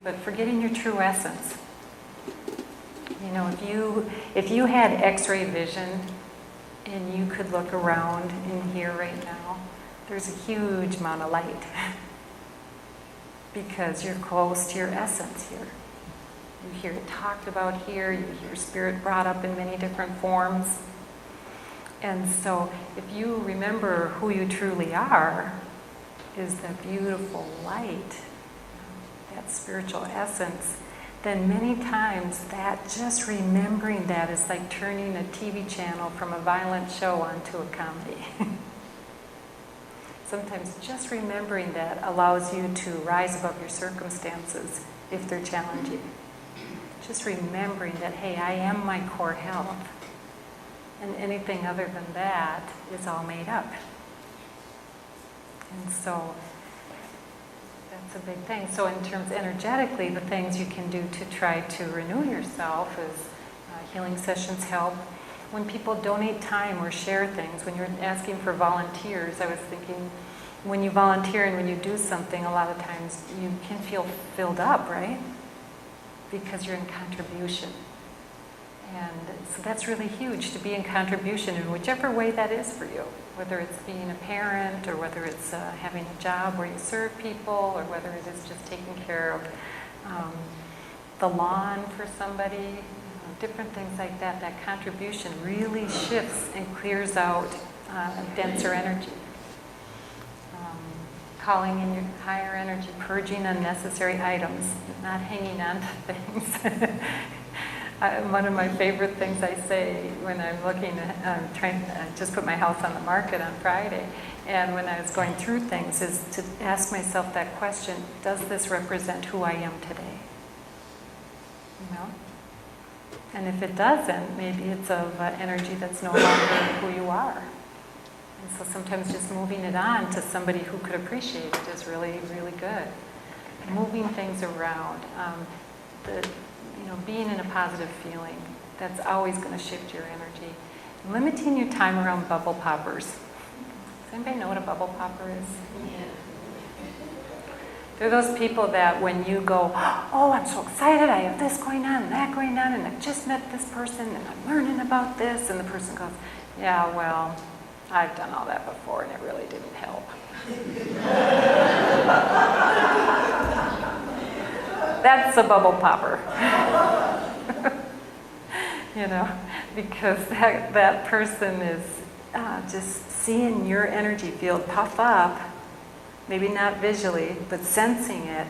But forgetting your true essence. You know, if you had X-ray vision and you could look around in here right now, there's a huge amount of light because you're close to your essence here. You hear it talked about here, you hear spirit brought up in many different forms. And so if you remember who you truly are, is that beautiful light, that spiritual essence, then many times that just remembering that is like turning a TV channel from a violent show onto a comedy. Sometimes just remembering that allows you to rise above your circumstances if they're challenging. Just remembering that, hey, I am my core health. And anything other than that is all made up. And so that's a big thing. So in terms energetically, the things you can do to try to renew yourself is healing sessions help. When people donate time or share things, when you're asking for volunteers, I was thinking, when you volunteer and when you do something, a lot of times you can feel filled up, right? Because you're in contribution. And so that's really huge, to be in contribution in whichever way that is for you. Whether it's being a parent, or whether it's having a job where you serve people, or whether it is just taking care of the lawn for somebody, different things like that. That contribution really shifts and clears out denser energy. Calling in your higher energy, purging unnecessary items, not hanging on to things. One of my favorite things I say when I'm looking at, I just put my house on the market on Friday, and when I was going through things is to ask myself that question, does this represent who I am today? You know? And if it doesn't, maybe it's of energy that's no longer who you are. And so sometimes just moving it on to somebody who could appreciate it is really, really good. Moving things around. Being in a positive feeling, that's always going to shift your energy. Limiting your time around bubble poppers. Does anybody know what a bubble popper is? Yeah. They're those people that when you go, oh, I'm so excited, I have this going on and that going on, and I just met this person and I'm learning about this, and the person goes, yeah, well, I've done all that before and it really didn't help. That's a bubble popper. Because that person is just seeing your energy field puff up, maybe not visually, but sensing it,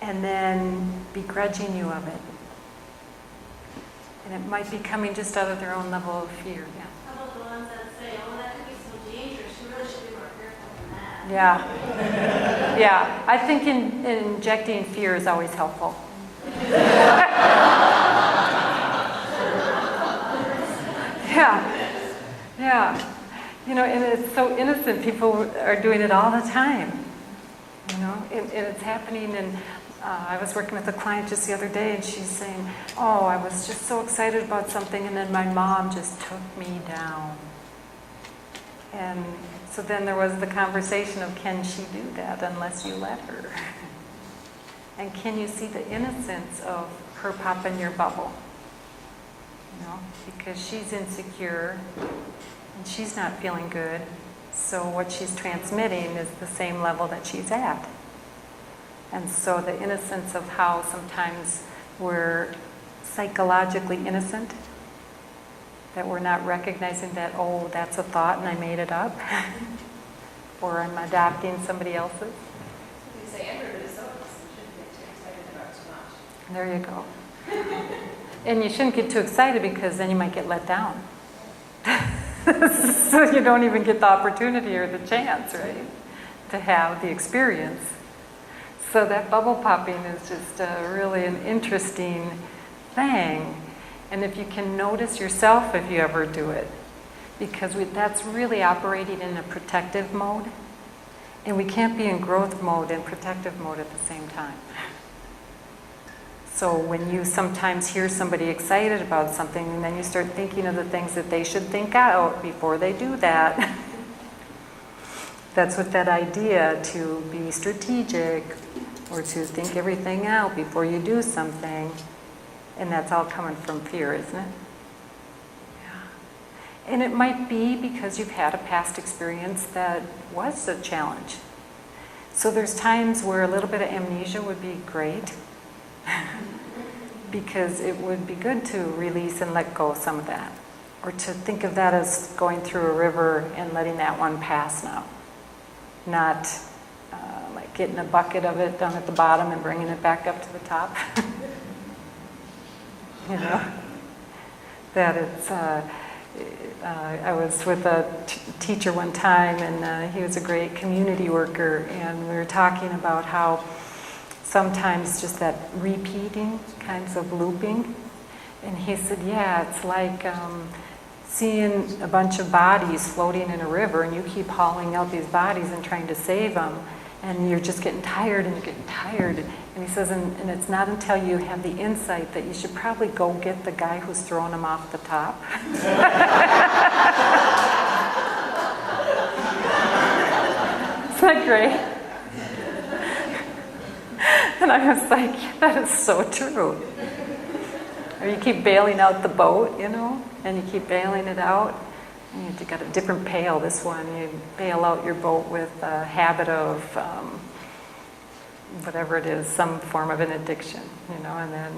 and then begrudging you of it. And it might be coming just out of their own level of fear. Yeah. How about the ones that say, oh, that could be so dangerous, you really should be more careful than that? Yeah. Yeah. I think injecting fear is always helpful. Yeah. And it's so innocent. People are doing it all the time. And it's happening. And I was working with a client just the other day, and she's saying, oh, I was just so excited about something, and then my mom just took me down. And so then there was the conversation of, can she do that unless you let her? And can you see the innocence of her popping your bubble? Because she's insecure and she's not feeling good. So what she's transmitting is the same level that she's at. And so the innocence of how sometimes we're psychologically innocent, that we're not recognizing that, oh, that's a thought and I made it up, or I'm adopting somebody else's. You say everybody's so shouldn't get too excited about too much. There you go. And you shouldn't get too excited, because then you might get let down. So you don't even get the opportunity or the chance, right, to have the experience. So that bubble popping is just really an interesting thing. And if you can notice yourself if you ever do it, because that's really operating in a protective mode. And we can't be in growth mode and protective mode at the same time. So when you sometimes hear somebody excited about something, and then you start thinking of the things that they should think out before they do that. That's what that idea to be strategic, or to think everything out before you do something. And that's all coming from fear, isn't it? Yeah. And it might be because you've had a past experience that was a challenge. So there's times where a little bit of amnesia would be great because it would be good to release and let go of some of that. Or to think of that as going through a river and letting that one pass now. Not like getting a bucket of it down at the bottom and bringing it back up to the top. You know? That it's, I was with a teacher one time, and he was a great community worker, and we were talking about how sometimes just that repeating kinds of looping. And he said, yeah, it's like seeing a bunch of bodies floating in a river, and you keep hauling out these bodies and trying to save them, and you're just getting tired and you're getting tired. And he says, and it's not until you have the insight that you should probably go get the guy who's throwing them off the top. Isn't that great? And I was like, that is so true. Or you keep bailing out the boat, you know, and you keep bailing it out. And you got a different pail. This one, you bail out your boat with a habit of whatever it is, some form of an addiction, you know, and then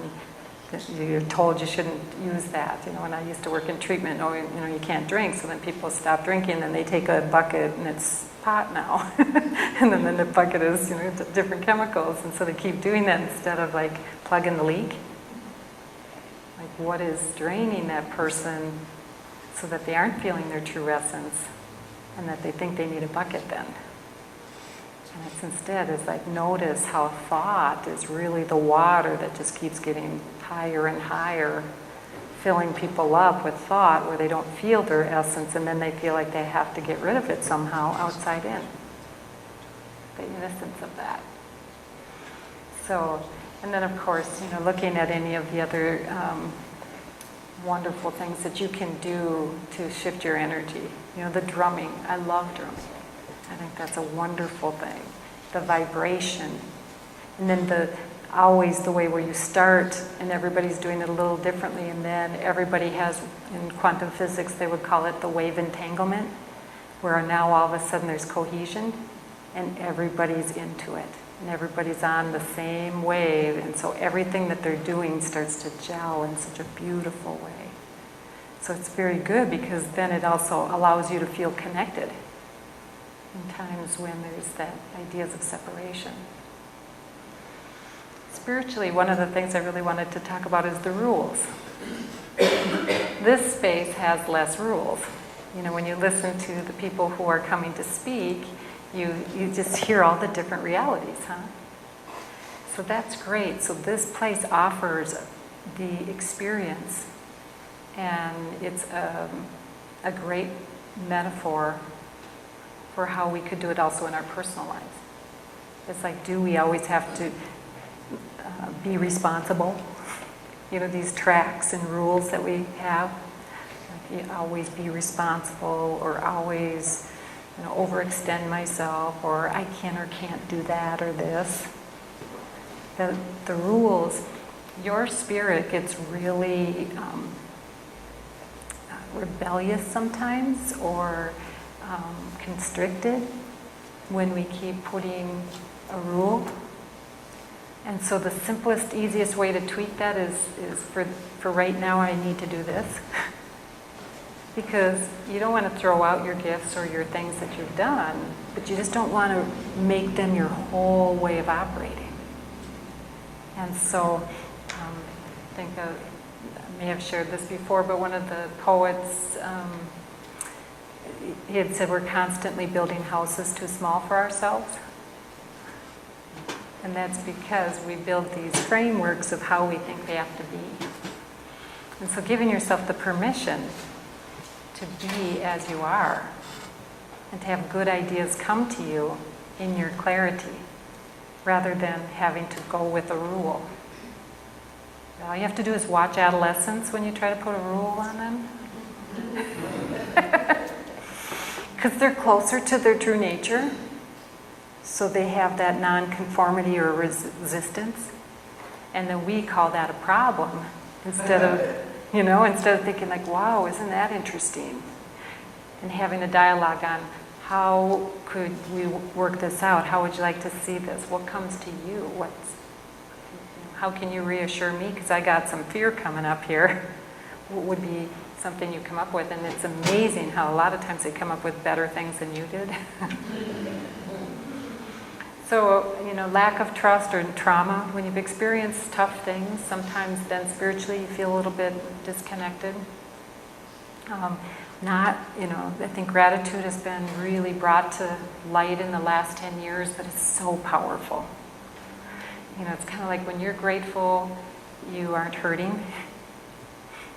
you're told you shouldn't use that. You know, when I used to work in treatment, you know, you can't drink, so then people stop drinking, and they take a bucket, and it's pot now. And then the bucket is, you know, different chemicals, and so they keep doing that instead of like plugging the leak. Like what is draining that person so that they aren't feeling their true essence and that they think they need a bucket then. And it's instead is like notice how thought is really the water that just keeps getting higher and higher, filling people up with thought where they don't feel their essence, and then they feel like they have to get rid of it somehow outside in. The innocence of that. So, and then of course, you know, looking at any of the other wonderful things that you can do to shift your energy. You know, the drumming. I love drumming. I think that's a wonderful thing. The vibration. And then always the way where you start and everybody's doing it a little differently, and then everybody has, in quantum physics they would call it the wave entanglement, where now all of a sudden there's cohesion and everybody's into it. And everybody's on the same wave, and so everything that they're doing starts to gel in such a beautiful way. So it's very good because then it also allows you to feel connected in times when there's that ideas of separation. Spiritually, one of the things I really wanted to talk about is the rules. This space has less rules. You know, when you listen to the people who are coming to speak, you just hear all the different realities, huh? So that's great. So this place offers the experience, and it's a great metaphor for how we could do it also in our personal lives. It's like, do we always have to be responsible? You know, these tracks and rules that we have, like, always be responsible, or always, you know, overextend myself, or I can or can't do that or this. The rules, your spirit gets really rebellious sometimes, or constricted when we keep putting a rule. And so the simplest, easiest way to tweak that is for right now, I need to do this. Because you don't want to throw out your gifts or your things that you've done, but you just don't want to make them your whole way of operating. And so, I think I may have shared this before, but one of the poets, he had said we're constantly building houses too small for ourselves. And that's because we build these frameworks of how we think they have to be. And so giving yourself the permission to be as you are, and to have good ideas come to you in your clarity, rather than having to go with a rule. All you have to do is watch adolescents when you try to put a rule on them. Because they're closer to their true nature. So they have that nonconformity or resistance, and then we call that a problem instead of thinking like, wow, isn't that interesting? And having a dialogue on how could we work this out? How would you like to see this? What comes to you? How can you reassure me? Because I got some fear coming up here. What would be something you come up with? And it's amazing how a lot of times they come up with better things than you did. So, lack of trust or trauma, when you've experienced tough things, sometimes then spiritually you feel a little bit disconnected. I think gratitude has been really brought to light in the last 10 years, but it's so powerful. It's kind of like when you're grateful, you aren't hurting.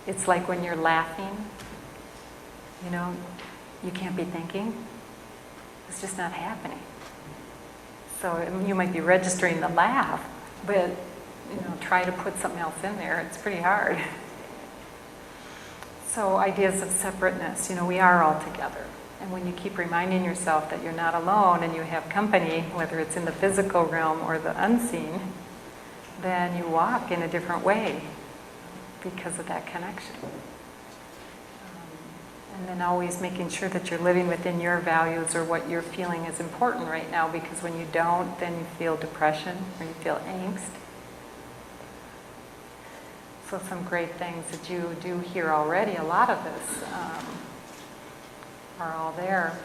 It's like when you're laughing, you can't be thinking. It's just not happening. So you might be registering the laugh, but try to put something else in there. It's pretty hard. So ideas of separateness, we are all together. And when you keep reminding yourself that you're not alone and you have company, whether it's in the physical realm or the unseen, then you walk in a different way because of that connection. And then always making sure that you're living within your values or what you're feeling is important right now, because when you don't, then you feel depression or you feel angst. So some great things that you do here already, a lot of this are all there.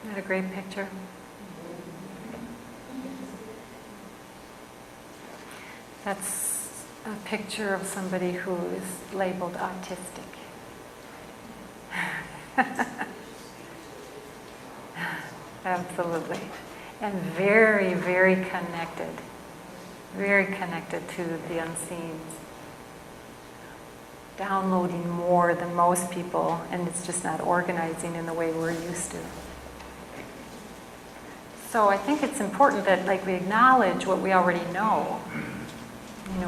Isn't that a great picture? That's a picture of somebody who is labeled autistic. Absolutely. And very, very connected. Very connected to the unseen. Downloading more than most people, and it's just not organizing in the way we're used to. So I think it's important that we acknowledge what we already know.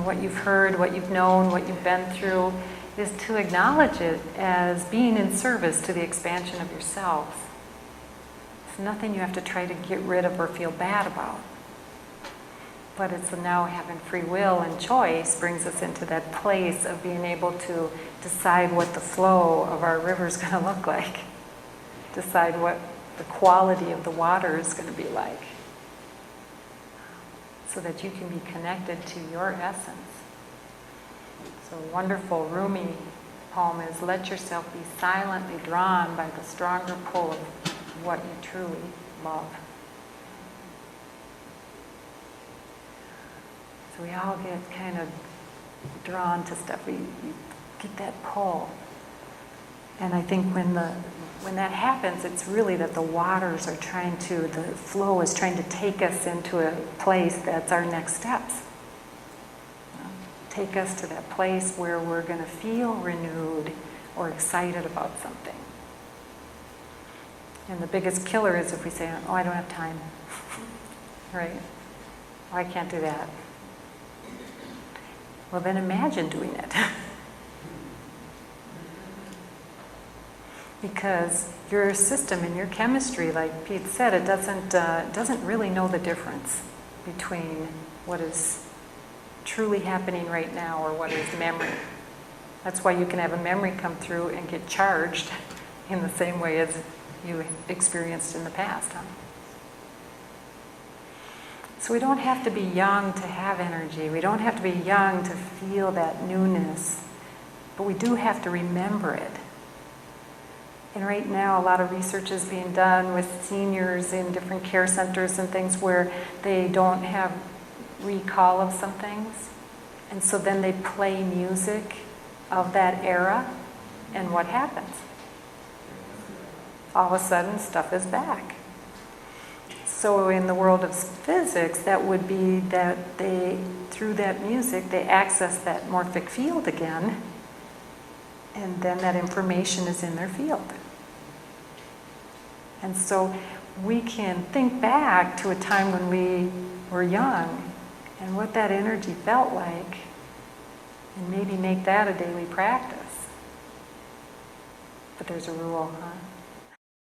What you've heard, what you've known, what you've been through, is to acknowledge it as being in service to the expansion of yourselves. It's nothing you have to try to get rid of or feel bad about. But it's now having free will and choice brings us into that place of being able to decide what the flow of our river is going to look like. Decide what the quality of the water is going to be like. So that you can be connected to your essence. So a wonderful Rumi poem is, let yourself be silently drawn by the stronger pull of what you truly love. So we all get kind of drawn to stuff. We get that pull. And I think when that happens, it's really that the waters are the flow is trying to take us into a place that's our next steps. Take us to that place where we're going to feel renewed or excited about something. And the biggest killer is if we say, oh, I don't have time. Right? Oh, I can't do that. Well, then imagine doing it. Because your system and your chemistry, like Pete said, it doesn't really know the difference between what is truly happening right now or what is memory. That's why you can have a memory come through and get charged in the same way as you experienced in the past. So we don't have to be young to have energy. We don't have to be young to feel that newness. But we do have to remember it. And right now, a lot of research is being done with seniors in different care centers and things where they don't have recall of some things. And so then they play music of that era, and what happens? All of a sudden, stuff is back. So in the world of physics, that would be that through that music, they access that morphic field again, and then that information is in their field. And so we can think back to a time when we were young and what that energy felt like. And maybe make that a daily practice. But there's a rule, huh?